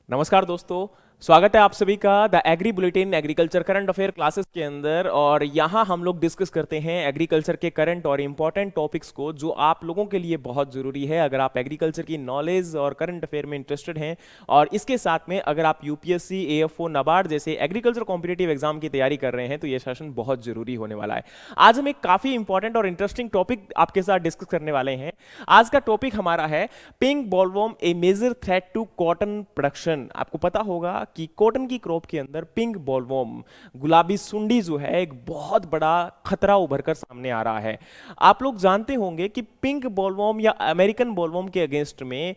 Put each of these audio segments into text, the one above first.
नमस्कार दोस्तों। स्वागत है आप सभी का the agri bulletin agriculture current affair classes के अंदर। और यहाँ हम लोग डिस्कस करते हैं एग्रीकल्चर के करंट और इंपॉर्टेंट टॉपिक्स को जो आप लोगों के लिए बहुत जरूरी है अगर आप एग्रीकल्चर की नॉलेज और करंट अफेयर में इंटरेस्टेड हैं। और इसके साथ में अगर आप यूपीएससी, एएफओ, नाबार्ड जैसे एग्रीकल्चर कॉम्पिटिटिव एग्जाम की तैयारी कर रहे हैं तो ये सेशन बहुत जरूरी होने वाला है। आज हम एक काफी इंपॉर्टेंट और इंटरेस्टिंग टॉपिक आपके साथ डिस्कस करने वाले हैं। आज का टॉपिक हमारा है pink bollworm a major threat to cotton production. आपको पता होगा कि कॉटन की क्रॉप के अंदर पिंक बॉलवर्म, गुलाबी सुंडी जो है, एक बहुत बड़ा खतरा उभर कर सामने आ रहा है। आप लोग जानते होंगे कि पिंक बॉलवर्म या अमेरिकन बॉलवर्म के अगेंस्ट में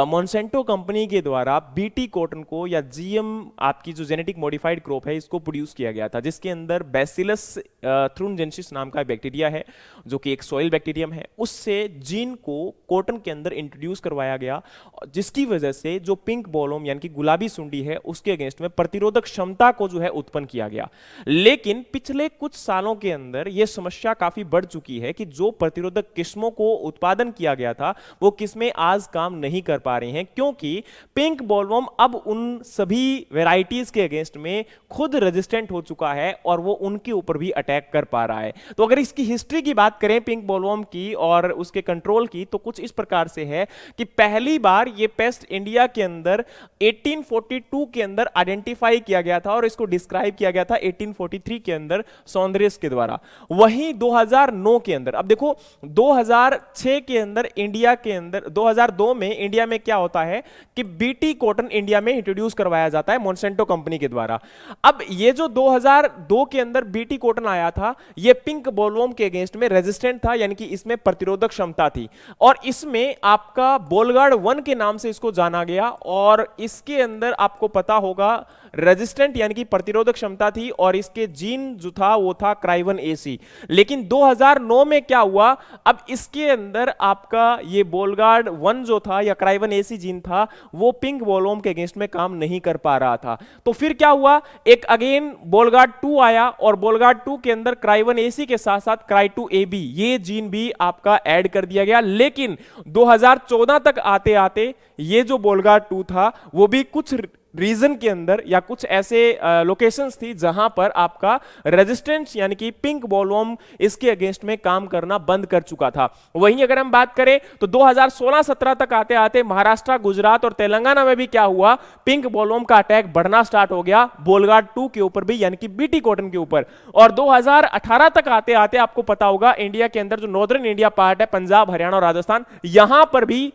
मोनसेंटो कंपनी के द्वारा बीटी कॉटन को या जीएम आपकी जो जेनेटिक मॉडिफाइड क्रॉप है इसको प्रोड्यूस किया गया था, जिसके अंदर बैसिलस थ्रूनजेंसिस नाम का बैक्टीरिया है जो कि एक सॉइल बैक्टीरियम है। उससे जीन को कॉटन के अंदर इंट्रोड्यूस करवाया गया, जिसकी वजह से जो पिंक बॉलवर्म यानी कि गुलाबी सुंडी है उसके अगेंस्ट में प्रतिरोधक क्षमता को जो है उत्पन्न किया गया। लेकिन पिछले कुछ सालों के अंदर यह समस्या काफी बढ़ चुकी है कि जो प्रतिरोधक किस्मों को उत्पादन किया गया था वो किस्में आज काम नहीं कर पा रही हैं, क्योंकि पिंक बॉलवर्म अब उन सभी वेराइटीज के अगेंस्ट में खुद रेजिस्टेंट हो चुका है और वो उनके ऊपर भी अटैक कर पा रहा है। तो अगर इसकी हिस्ट्री की बात करें पिंक बॉलवर्म की और उसके कंट्रोल की, तो कुछ इस प्रकार से है कि पहली बार ये पेस्ट इंडिया के अंदर 1842 के अंदर आइडेंटिफाई किया गया था और इसको डिस्क्राइब किया गया था 1843 के अंदर सौंदर्यस के द्वारा। वहीं 2009 के अंदर, अब देखो 2006 के अंदर इंडिया के अंदर 2002 में इंडिया में क्या होता है कि बीटी कॉटन इंडिया में इंट्रोड्यूस करवाया जाता है मोनसेंटो कंपनी के द्वारा। अब ये जो 2002 के अंदर बीटी कॉटन आया था ये पिंक बॉलवर्म के अगेंस्ट में रेजिस्टेंट था, यानी कि इसमें प्रतिरोधक क्षमता थी और इसमें आपका बोलगार्ड 1 के नाम से इसको जाना गया। और इसके अंदर आपको पता होगा रेजिस्टेंट यानी कि प्रतिरोधक क्षमता थी और इसके जीन जो था वो था क्राइवन एसी। लेकिन 2009 में क्या हुआ, अब इसके अंदर आपका ये बोलगार्ड 1 जो था या क्राइवन एसी जीन था वो पिंक बॉलवर्म के अगेंस्ट में काम नहीं कर पा रहा था। तो फिर क्या हुआ, एक अगेन बोलगार्ड 2 आया और बोलगार्ड 2 के अंदर क्राइवन एसी के साथ साथ क्राई2 एबी ये जीन भी आपका ऐड कर दिया गया। लेकिन 2014 तक आते आते ये जो बोलगार्ड 2 था वो भी कुछ रीजन के अंदर या कुछ ऐसे लोकेशंस थी जहां पर आपका रेजिस्टेंस यानी कि पिंक बॉलवर्म इसके अगेंस्ट में काम करना बंद कर चुका था। वहीं अगर हम बात करें तो 2016-17 तक आते आते महाराष्ट्र, गुजरात और तेलंगाना में भी क्या हुआ, पिंक बॉलवर्म का अटैक बढ़ना स्टार्ट हो गया बोलगार्ड 2 के ऊपर भी यानी कि बीटी कॉटन के ऊपर। और 2018 तक आते आते आपको पता होगा इंडिया के अंदर जो नॉर्दर्न इंडिया पार्ट है, पंजाब, हरियाणा और राजस्थान, यहां पर भी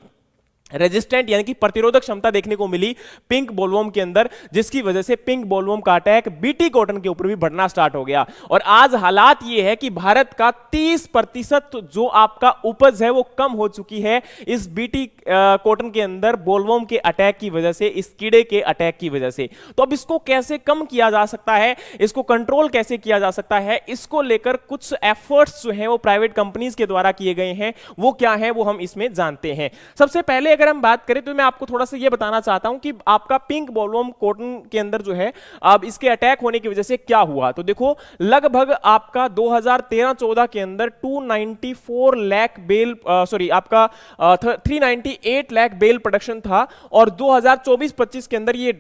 रेजिस्टेंट यानी कि प्रतिरोधक क्षमता देखने को मिली पिंक बॉलवर्म के अंदर, जिसकी वजह से पिंक बॉलवर्म का अटैक बीटी कॉटन के ऊपर भी बढ़ना स्टार्ट हो गया। और आज हालात ये है कि भारत का 30% जो आपका उपज है वो कम हो चुकी है इस बीटी कॉटन के अंदर बोलवर्म के अटैक की वजह से, इस कीड़े के अटैक की वजह से। तो अब इसको कैसे कम किया जा सकता है, इसको कंट्रोल कैसे किया जा सकता है, इसको लेकर कुछ एफर्ट्स जो हैं वो प्राइवेट कंपनीज के द्वारा किए गए हैं। वो क्या है वो हम इसमें जानते हैं। सबसे पहले अगर हम बात करें तो मैं आपको थोड़ा सा यह बताना चाहता हूं कि आपका पिंक बॉलवर्म कॉटन के अंदर जो है अब इसके अटैक होने की वजह से क्या हुआ। तो देखो लगभग आपका 2013-14 के अंदर 294 लाख बेल आपका 398 लाख बेल प्रोडक्शन था और 2024-25 के अंदर ये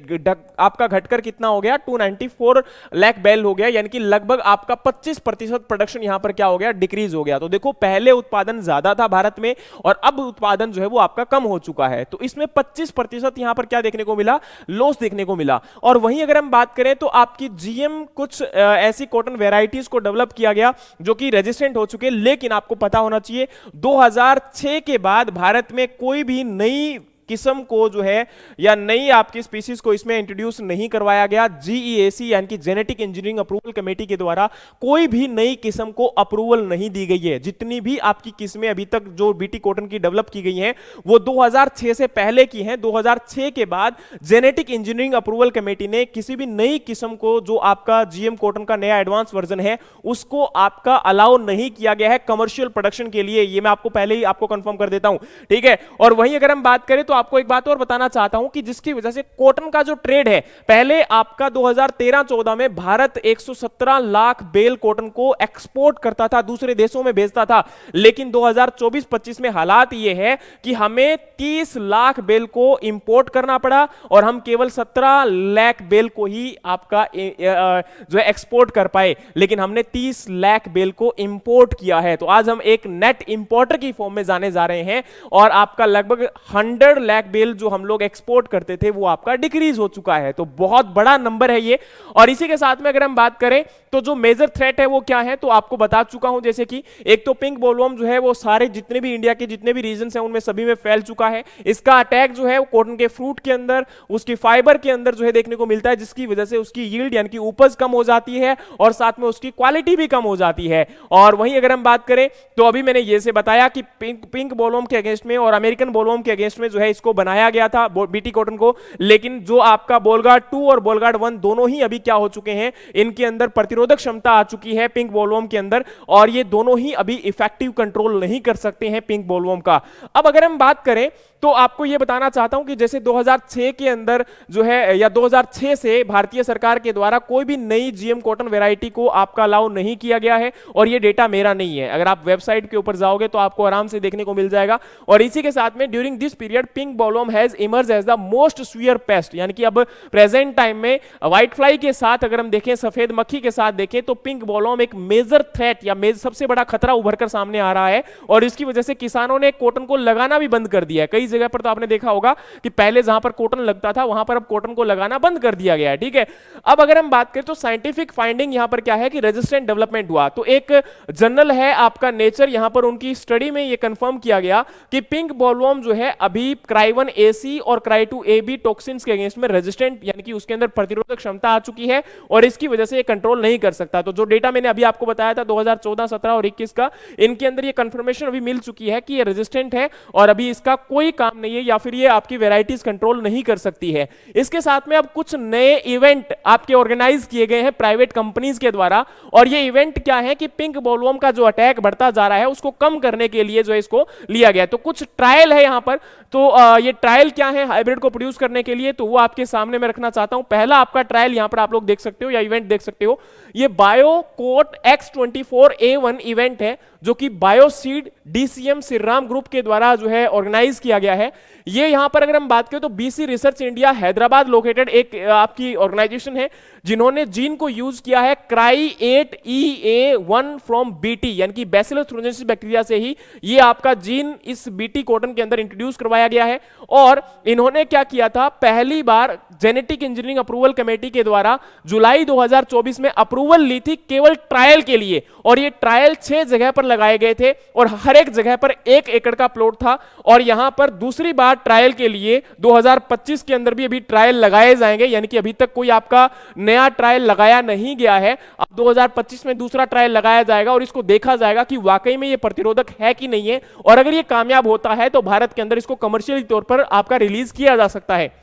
आपका घटकर कितना हो गया, 294 लाख बेल हो गया, यानी कि लगभग आपका 25% प्रोडक्शन यहां पर क्या हो गया, डिक्रीज हो गया। तो देखो पहले उत्पादन ज्यादा था भारत में और अब उत्पादन जो है वो आपका कम हो चुका है। तो इसमें 25% यहां पर क्या देखने को मिला, लॉस देखने को मिला। और वहीं अगर हम बात करें तो आपकी जीएम कुछ ऐसी कॉटन वेराइटीज को डेवलप किया गया जो कि रेजिस्टेंट हो चुके, लेकिन आपको पता होना चाहिए 2006 के बाद भारत में कोई भी नई किस्म को जो है या नई आपकी स्पीसीज को इसमें इंट्रोड्यूस नहीं करवाया गया। जीईएसी यानी कि जेनेटिक इंजीनियरिंग अप्रूवल कमेटी के द्वारा कोई भी नई किस्म को अप्रूवल नहीं दी गई है। जितनी भी आपकी किस्में अभी तक जो बीटी कॉटन की डेवलप की गई हैं वो 2006 से पहले की हैं। 2006 के बाद जेनेटिक इंजीनियरिंग अप्रूवल कमेटी ने किसी भी नई किस्म को जो आपका जीएम कॉटन का नया एडवांस वर्जन है उसको आपका अलाउ नहीं किया गया है कमर्शियल प्रोडक्शन के लिए। ये मैं आपको पहले ही आपको कंफर्म कर देता हूं, ठीक है। और वहीं अगर हम बात करें तो आपको एक बात और बताना चाहता हूं कि जिसकी वजह से कॉटन का जो ट्रेड है, पहले आपका 2013-14 में भारत 117 लाख बेल कॉटन को एक्सपोर्ट करता था, दूसरे देशों में भेजता था, लेकिन 2024-25 में हालात ये है कि हमें 30 लाख बेल को इंपोर्ट करना पड़ा और हम केवल 17 लाख बेल को ही आपका जो है एक्सपोर्ट कर पाए, लेकिन हमने 30 लाख बेल को इंपोर्ट किया है। तो आज हम एक नेट इंपोर्टर की फॉर्म में जाने जा रहे हैं और आपका लगभग 100 लाख बेल जो हम लोग एक्सपोर्ट करते थे वो आपका डिक्रीज हो चुका है। तो बहुत बड़ा नंबर है ये। और इसी के साथ में अगर हम बात करें तो जो मेजर थ्रेट है वो क्या है, तो आपको बता चुका हूं, जैसे कि एक तो पिंक बोलवर्म जो है वो सारे जितने भी इंडिया के जितने भी रीजन हैं उनमें सभी में फैल चुका है। इसका अटैक जो है वो कॉटन के फ्रूट के अंदर, उसकी फाइबर के अंदर जो है देखने को मिलता है, जिसकी वजह से उसकी यील्ड यानी कि उपज कम हो जाती है और साथ में उसकी क्वालिटी भी कम हो जाती है। और वहीं अगर हम बात करें तो अभी मैंने ये से बताया कि पिंक बोलवर्म के अगेंस्ट में और अमेरिकन बोलवर्म के अगेंस्ट में जो है इसको बनाया गया था बीटी कॉटन को, लेकिन जो आपका बोलगार्ड 2 और बोलगार्ड 1 दोनों ही अभी क्या हो चुके हैं, इनके अंदर प्रतिरोधक क्षमता आ चुकी है पिंक बोलवर्म के अंदर, और ये दोनों ही अभी इफेक्टिव कंट्रोल नहीं कर सकते हैं पिंक बोलवर्म का। अब अगर हम बात करें तो आपको यह बताना चाहता हूं कि जैसे 2006 के अंदर जो है या 2006 से भारतीय सरकार के द्वारा कोई भी नई जीएम कॉटन वैरायटी को आपका अलाउ नहीं किया गया है, और ये डेटा मेरा नहीं है, अगर आप वेबसाइट के ऊपर जाओगे तो आपको आराम से देखने को मिल जाएगा। और इसी के साथ में during this period pink bollworm has emerge as the most severe pest, यानी कि अब प्रेजेंट टाइम में व्हाइट फ्लाई के साथ अगर हम देखें, सफेद मक्खी के साथ देखें, तो पिंक बोलवर्म एक मेजर थ्रेट या सबसे बड़ा खतरा उभर कर सामने आ रहा है। और इसकी वजह से किसानों ने कॉटन को लगाना भी बंद कर दिया है। कई जगह पर तो आपने देखा होगा कि पहले जहां पर कॉटन लगता था वहां पर अब कॉटन को लगाना बंद कर दिया गया है। ठीक है, अब अगर हम बात करें तो साइंटिफिक फाइंडिंग यहां पर क्या है कि रेजिस्टेंट डेवलपमेंट हुआ। तो एक जर्नल है आपका नेचर, यहां पर उनकी स्टडी में यह कंफर्म किया गया कि पिंक बोलवर्म जो है अभी क्राई 1AC और क्राई 2AB टॉक्सिन्स के अगेंस्ट में रेजिस्टेंट यानी कि उसके अंदर प्रतिरोधक क्षमता आ चुकी है और इसकी वजह से ये कंट्रोल नहीं कर सकता। तो जो डेटा मैंने अभी आपको बताया था 2014, 17 और 21 का, इनके अंदर ये कंफर्मेशन अभी मिल चुकी है कि ये रेजिस्टेंट है और अभी इसका कोई काम नहीं है या फिर ये आपकी वैरायटीज कंट्रोल नहीं कर सकती है। इसके साथ में अब कुछ नए इवेंट आपके ऑर्गेनाइज किए गए हैं प्राइवेट कंपनीज के द्वारा, और ये इवेंट क्या है कि पिंक बोलवर्म का जो अटैक बढ़ता जा रहा है उसको कम करने के लिए जो है इसको लिया गया। तो कुछ ट्रायल है यहां पर, तो ये ट्रायल क्या है हाइब्रिड को प्रोड्यूस करने के लिए, तो वो आपके सामने मैं रखना चाहता हूं। पहला आपका ट्रायल यहां पर आप लोग देख सकते हो या इवेंट देख सकते हो, ये बायोकोट X24A1 इवेंट है जो कि बायोसीड DCM श्रीराम ग्रुप के द्वारा जो है ऑर्गेनाइज किया गया है। ये यहां पर अगर हम बात करें तो BC research India Hyderabad located एक आपकी ऑर्गेनाइजेशन है जिन्होंने जीन को यूज किया है क्राई 8EA1 फ्रॉम BT यानी कि बैसिलस थ्रोजेंसिस बैक्टीरिया से ही ये आपका जीन इस BT कॉटन के अंदर इंट्रोड्यूस करवाया गया है। और इन्होंने क्या किया था, पहली बार जेनेटिक इंजीनियरिंग अप्रूवल कमेटी के द्वारा जुलाई 2024 में अप्रूवल ली थी केवल ट्रायल के लिए, और ये ट्रायल 6 जगह पर लगाए गए थे और हर एक जगह पर 1 एकड़ का प्लॉट था। और यहां पर दूसरी बार ट्रायल के लिए 2025 के अंदर भी अभी ट्रायल लगाए जाएंगे, यानी कि अभी तक कोई आपका नया ट्रायल लगाया नहीं गया है। अब 2025 में दूसरा ट्रायल लगाया जाएगा और इसको देखा जाएगा कि वाकई में ये प्रतिरोधक है कि नहीं है, और अगर ये कामयाब होता है तो भारत के अंदर इसको कमर्शियल तौर पर आपका रिलीज किया जा सकता है।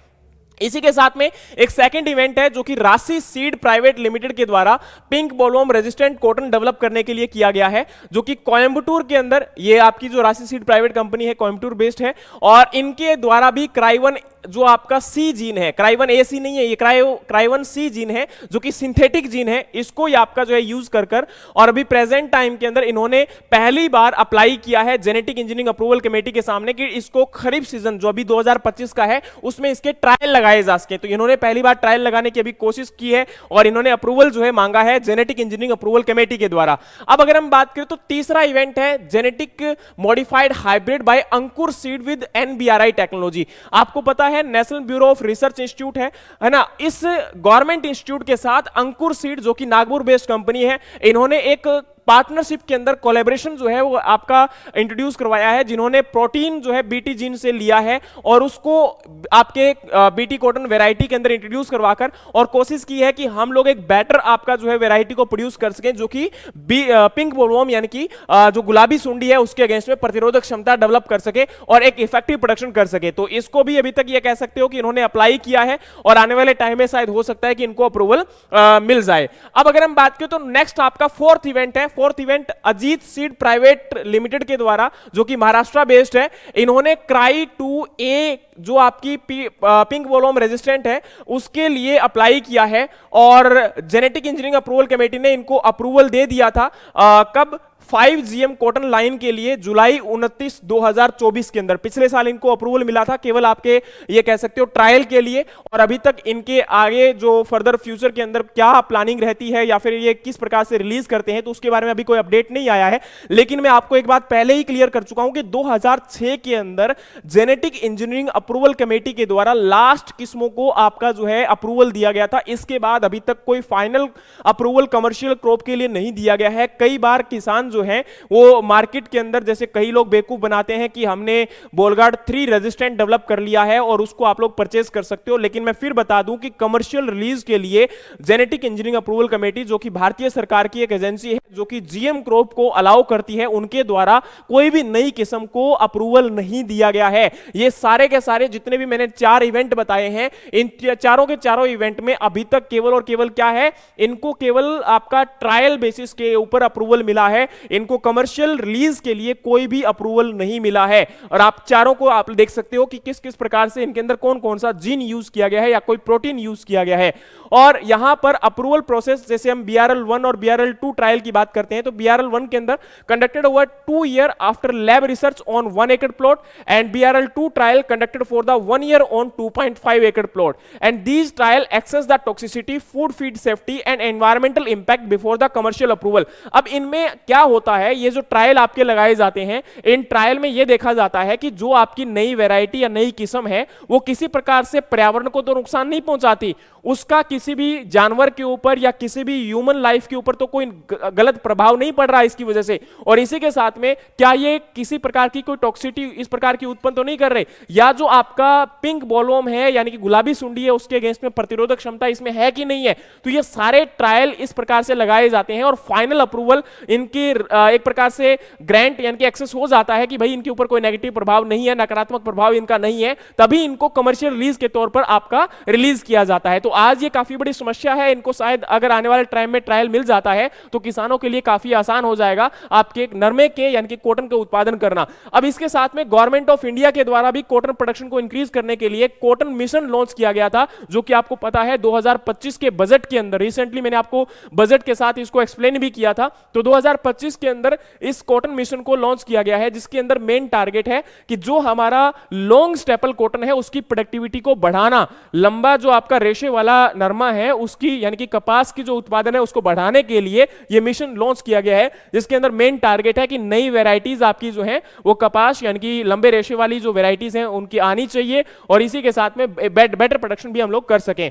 इसी के साथ में एक सेकंड इवेंट है जो कि राशि सीड प्राइवेट लिमिटेड के द्वारा pink bollworm resistant cotton develop करने के लिए किया गया है, जो कि कोयंबटूर के अंदर, ये आपकी जो राशि सीड प्राइवेट कंपनी है कोयंबटूर बेस्ड है, और इनके द्वारा भी क्राई1 जो आपका C जीन है, क्राई 1AC नहीं है, ये क्राई 1C जीन है जो कि सिंथेटिक जीन है, इसको ये आपका जो है यूज कर और अभी प्रेजेंट टाइम के अंदर इन्होंने पहली बार अप्लाई किया है जेनेटिक इंजीनियरिंग अप्रूवल कमेटी के सामने कि इसको खरीफ सीजन जो अभी 2025 का है उसमें इसके ट्रायल लगाए जा सके। तो इन्होंने पहली बार ट्रायल लगाने की अभी कोशिश की है और इन्होंने अप्रूवल जो है मांगा है जेनेटिक इंजीनियरिंग अप्रूवल कमेटी के द्वारा। अब अगर हम बात करें तो तीसरा इवेंट है genetic modified hybrid by Ankur seed with NBRI technology. आपको पता है national bureau of research institute है ना, इस गवर्नमेंट इंस्टीट्यूट के साथ अंकुर सीड जो कि नागपुर बेस्ड कंपनी है, इन्होंने एक पार्टनरशिप के अंदर कोलैबोरेशन जो है वो आपका इंट्रोड्यूस करवाया है, जिन्होंने प्रोटीन जो है बीटी जीन से लिया है और उसको आपके बीटी कॉटन वैरायटी के अंदर इंट्रोड्यूस करवाकर और कोशिश की है कि हम लोग एक बेटर आपका जो है वैरायटी को प्रोड्यूस कर सकें जो कि पिंक बोलवर्म यानी कि जो गुलाबी सुंडी है उसके अगेंस्ट में प्रतिरोधक क्षमता डेवलप कर सके और एक इफेक्टिव प्रोडक्शन कर सके। तो इसको भी अभी तक ये कह सकते हो कि इन्होंने अप्लाई किया है और आने वाले टाइम में शायद हो सकता है कि इनको अप्रूवल मिल जाए। अब अगर हम बात करें तो नेक्स्ट आपका फोर्थ इवेंट है, fourth event Ajit seed private limited के द्वारा, जो कि महाराष्ट्र बेस्ड है, इन्होंने क्राई 2A जो आपकी पिंक बोलवर्म रेजिस्टेंट है उसके लिए अप्लाई किया है और जेनेटिक इंजीनियरिंग अप्रूवल कमेटी ने इनको अप्रूवल दे दिया था। कब? 5GM कॉटन लाइन के लिए जुलाई 29, 2024 के अंदर। पिछले साल इनको अप्रूवल मिला था केवल आपके ये कह सकते हो ट्रायल के लिए, और अभी तक इनके आगे जो फर्दर फ्यूचर के अंदर क्या प्लानिंग रहती है या फिर ये किस प्रकार से रिलीज करते हैं तो उसके बारे में अभी कोई अपडेट नहीं आया है। लेकिन मैं आपको एक बात पहले ही क्लियर कर चुका हूं कि 2006 के अंदर जेनेटिक इंजीनियरिंग अप्रूवल कमेटी के द्वारा लास्ट किस्मों को आपका जो है अप्रूवल दिया गया था। इसके बाद अभी तक कोई फाइनल अप्रूवल कमर्शियल क्रॉप के लिए नहीं दिया गया है। कई बार किसान जो है वो मार्केट के अंदर, जैसे कई लोग बेवकूफ बनाते हैं कि हमने बोलगार्ड 3 रेजिस्टेंट डेवलप कर लिया है और उसको आप लोग परचेज कर सकते हो, लेकिन मैं फिर बता दूं कि कमर्शियल रिलीज के लिए जेनेटिक इंजीनियरिंग अप्रूवल कमेटी, जो कि भारतीय सरकार की एक एजेंसी है जो कि जीएम क्रॉप को अलाउ करती है, उनके द्वारा कोई भी नई किस्म को अप्रूवल नहीं दिया गया है। ये सारे के सारे जितने भी मैंने 4 इवेंट बताए हैं, इन चारों के चारों इवेंट में अभी तक केवल और केवल क्या है, इनको केवल आपका ट्रायल बेसिस के ऊपर अप्रूवल मिला है, इनको कमर्शियल रिलीज के लिए कोई भी अप्रूवल नहीं मिला है। और आप चारों को आप देख सकते हो कि किस किस प्रकार से इनके अंदर कौन कौन सा जीन यूज किया गया है या कोई प्रोटीन यूज किया गया है। और यहां पर अप्रूवल प्रोसेस, जैसे हम BRL1 और BRL2 ट्रायल की बात करते हैं तो BRL1 के अंदर conducted over 2 year after lab research on 1 एकड़ plot and BRL2 trial conducted for the 1 year on 2.5 एकड़ plot and these trial assess the toxicity, food feed safety and environmental impact before the commercial approval. अब इनमें क्या होता है, ये जो trial आपके लगाए जाते हैं, इन ट्रायल में यह देखा जाता है कि जो आपकी नई वैरायटी या नई किस्म है वो किसी प्रकार से पर्यावरण को तो नुकसान नहीं पहुंचाती, उसका किसी भी जानवर के ऊपर या किसी भी ह्यूमन लाइफ के ऊपर तो कोई गलत प्रभाव नहीं पड़ रहा है इसकी वजह से, और इसी के साथ में क्या ये किसी प्रकार की कोई टॉक्सिसिटी इस प्रकार की उत्पन्न तो नहीं कर रहे, या जो आपका पिंक बॉलवर्म है यानी कि गुलाबी सुंडी है उसके अगेंस्ट में प्रतिरोधक क्षमता इसमें है कि नहीं है। तो ये सारे ट्रायल इस प्रकार से लगाए जाते हैं और फाइनल अप्रूवल इनकी एक प्रकार से ग्रांट यानी कि एक्सेस हो जाता है कि भाई इनके ऊपर कोई नेगेटिव प्रभाव नहीं है, नकारात्मक प्रभाव इनका नहीं है, तभी इनको कमर्शियल रिलीज के तौर पर आपका रिलीज किया जाता है। तो आज ये काफी बड़ी समस्या है, इनको शायद अगर आने वाले टाइम में ट्रायल मिल जाता है तो किसानों के लिए काफी आसान हो जाएगा आपके नरमे के यानी कि कॉटन के उत्पादन करना। अब इसके साथ में गवर्नमेंट ऑफ इंडिया के द्वारा भी कॉटन प्रोडक्शन को इंक्रीज करने के लिए कॉटन मिशन लॉन्च किया गया था, जो कि आपको पता है 2025 के बजट के अंदर, रिसेंटली मैंने आपको बजट के साथ इसको एक्सप्लेन भी किया था, तो 2025 के अंदर इस कॉटन मिशन को लॉन्च किया गया है, जिसके अंदर मेन टारगेट है कि जो हमारा लॉन्ग स्टेपल कॉटन है उसकी प्रोडक्टिविटी को बढ़ाना, लंबा जो आपका रेशे वाला नरमा है उसकी यानी कि कपास की जो उत्पादन है उसको बढ़ाने के लिए यह मिशन लॉन्च किया गया है, जिसके अंदर मेन टारगेट है कि नई वैरायटीज आपकी जो है वो कपास यानी कि लंबे रेशे वाली जो वैरायटीज हैं उनकी आनी चाहिए और इसी के साथ में बेटर प्रोडक्शन भी हम लोग कर सकें।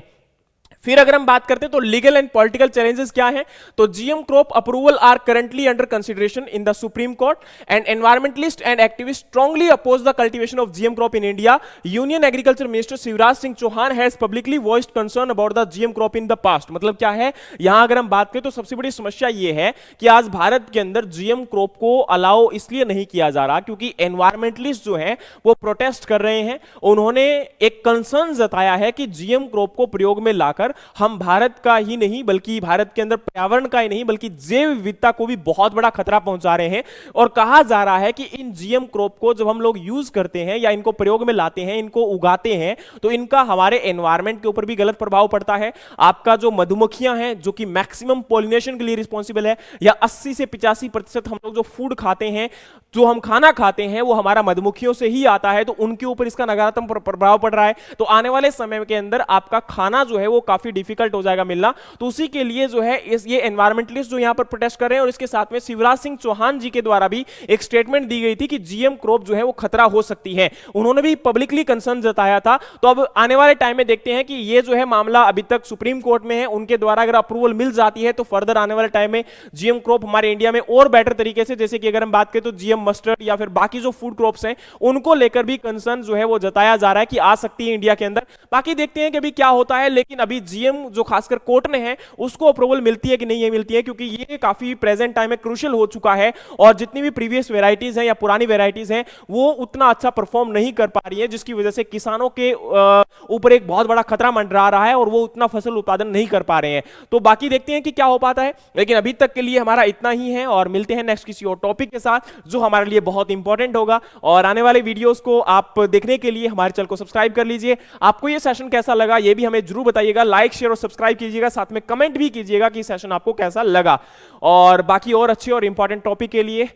फिर अगर हम बात करते हैं तो लीगल एंड पॉलिटिकल चैलेंजेस क्या हैं, तो GM crop approval are currently under consideration in the supreme court and environmentalist and activist strongly oppose the cultivation of GM crop in India. Union agriculture minister Shivraj Singh Chauhan has publicly voiced concern about the GM crop in the past. मतलब क्या है, यहां अगर हम बात करें तो सबसे बड़ी समस्या यह है कि आज भारत के अंदर जीएम क्रॉप को अलाउ इसलिए नहीं किया जा रहा क्योंकि एनवायरमेंटलिस्ट जो है वो प्रोटेस्ट कर रहे हैं। उन्होंने एक कंसर्न जताया है कि जीएम क्रॉप को प्रयोग में लाकर हम भारत का ही नहीं बल्कि भारत के अंदर पर्यावरण का ही नहीं बल्कि जैव विविधता को भी बहुत बड़ा खतरा पहुंचा रहे हैं। और कहा जा रहा है कि इन जीएम क्रॉप को जब हम लोग यूज करते हैं या इनको प्रयोग में लाते हैं, इनको उगाते हैं, तो इनका हमारे एनवायरमेंट के ऊपर भी गलत प्रभाव पड़ता है। आपका जो मधुमक्खियां हैं जो कि मैक्सिमम पॉलिनेशन के लिए रिस्पॉन्सिबल है, या 80 से 85% हम लोग जो फूड खाते हैं, जो हम खाना खाते हैं वो हमारा मधुमक्खियों से ही आता है, तो उनके ऊपर इसका नकारात्मक प्रभाव पड़ रहा है। तो आने वाले समय के अंदर आपका खाना जो है वो काफी डिफिकल्ट हो जाएगा मिलना। तो उसी के लिए जो है ये एनवायरमेंटलिस्ट जो यहां पर प्रोटेस्ट कर रहे हैं, और इसके साथ में शिवराज सिंह चौहान जी के द्वारा भी एक स्टेटमेंट दी गई थी कि जीएम क्रॉप जो है वो खतरा हो सकती है, उन्होंने भी पब्लिकली कंसर्न जताया था। तो अब आने वाले टाइम में देखते हैं कि ये जो है मामला अभी तक सुप्रीम कोर्ट में है, उनके द्वारा अगर अप्रूवल मिल जाती है तो फर्दर आने वाले टाइम में जीएम क्रॉप हमारे इंडिया में और बेटर तरीके से, जैसे कि अगर हम बात करें तो जीएम मस्टर्ड या फिर बाकी जो फूड क्रॉप्स हैं उनको लेकर भी कंसर्न जो है वो जताया जा रहा है कि आ सकती है इंडिया के अंदर। बाकी देखते हैं कि अभी क्या होता है, लेकिन अभी जीएम जो खासकर कोर्ट ने है उसको अप्रूवल मिलती है कि नहीं मिलती है, क्योंकि ये काफी प्रेजेंट टाइम में क्रूशियल हो चुका है और जितनी भी प्रीवियस वेराइटीज हैं या पुरानी वेराइटीज हैं वो उतना अच्छा परफॉर्म नहीं कर पा रही है, जिसकी वजह से किसानों के ऊपर एक बहुत बड़ा खतरा मंडरा रहा है और वो उतना फसल उत्पादन नहीं कर पा रहे हैं। तो बाकी देखते हैं कि क्या हो पाता है, लेकिन अभी तक के लिए हमारा इतना ही है और मिलते हैं नेक्स्ट किसी और टॉपिक के साथ जो हमारे लिए बहुत इंपॉर्टेंट होगा। और आने वाले वीडियोस को आप देखने के लिए हमारे चैनल को सब्सक्राइब कर लीजिए। आपको ये सेशन कैसा लगा ये भी हमें जरूर बताइएगा, लाइक शेयर और सब्सक्राइब कीजिएगा, साथ में कमेंट भी कीजिएगा कि सेशन आपको कैसा लगा। और बाकी और अच्छे और इंपॉर्टेंट टॉपिक के लिए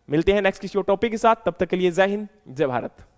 मिलते हैं नेक्स्ट किसी और टॉपिक के साथ, तब तक के लिए जय हिंद जय भारत।